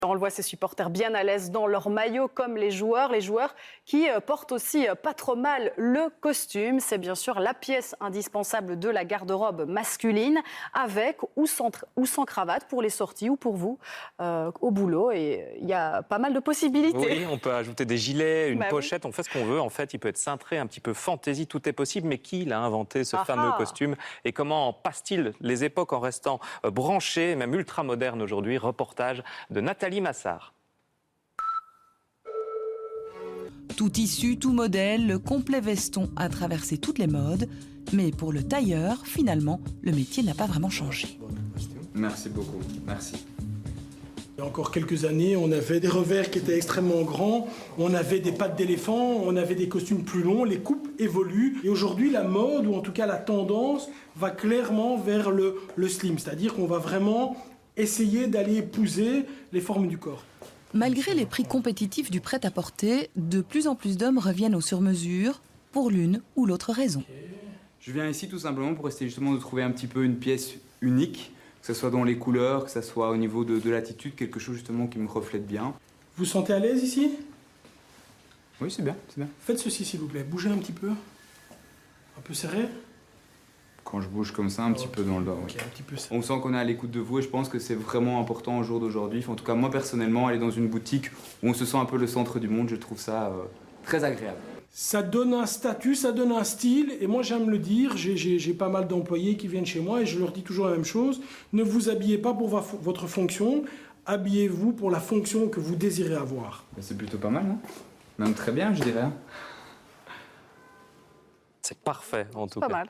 On le voit, ces supporters bien à l'aise dans leur maillot, comme les joueurs qui portent aussi pas trop mal le costume. C'est bien sûr la pièce indispensable de la garde-robe masculine, avec ou sans cravate pour les sorties ou pour vous au boulot. Et il y a pas mal de possibilités. Oui, on peut ajouter des gilets, une Bah pochette, on fait ce qu'on veut. En fait, il peut être cintré, un petit peu fantaisie, tout est possible. Mais qui l'a inventé, ce fameux costume? Et comment passe-t-il les époques en restant branché, même ultra moderne aujourd'hui? Reportage de Nathalie Massard. Tout tissu, tout modèle, le complet veston a traversé toutes les modes. Mais pour le tailleur, finalement, le métier n'a pas vraiment changé. Merci beaucoup, merci. Il y a encore quelques années, on avait des revers qui étaient extrêmement grands, on avait des pattes d'éléphant, on avait des costumes plus longs, les coupes évoluent. Et aujourd'hui, la mode, ou en tout cas la tendance, va clairement vers le slim. C'est-à-dire qu'on va vraiment essayer d'aller épouser les formes du corps. Malgré les prix compétitifs du prêt-à-porter, de plus en plus d'hommes reviennent au sur-mesure pour l'une ou l'autre raison. Je viens ici tout simplement pour essayer justement de trouver un petit peu une pièce unique, que ce soit dans les couleurs, que ce soit au niveau de l'attitude, quelque chose justement qui me reflète bien. Vous vous sentez à l'aise ici? Oui, c'est bien, c'est bien. Faites ceci s'il vous plaît, bougez un petit peu. Un peu serré. Quand je bouge comme ça, un petit peu dans le dos. Ok, un petit peu serré. On sent qu'on est à l'écoute de vous et je pense que c'est vraiment important au jour d'aujourd'hui. En tout cas, moi personnellement, aller dans une boutique où on se sent un peu le centre du monde, je trouve ça très agréable. Ça donne un statut, ça donne un style, et moi j'aime le dire, j'ai pas mal d'employés qui viennent chez moi et je leur dis toujours la même chose, ne vous habillez pas pour votre fonction, habillez-vous pour la fonction que vous désirez avoir. C'est plutôt pas mal, non? Même très bien, je dirais. C'est parfait, en tout Pas cas. mal.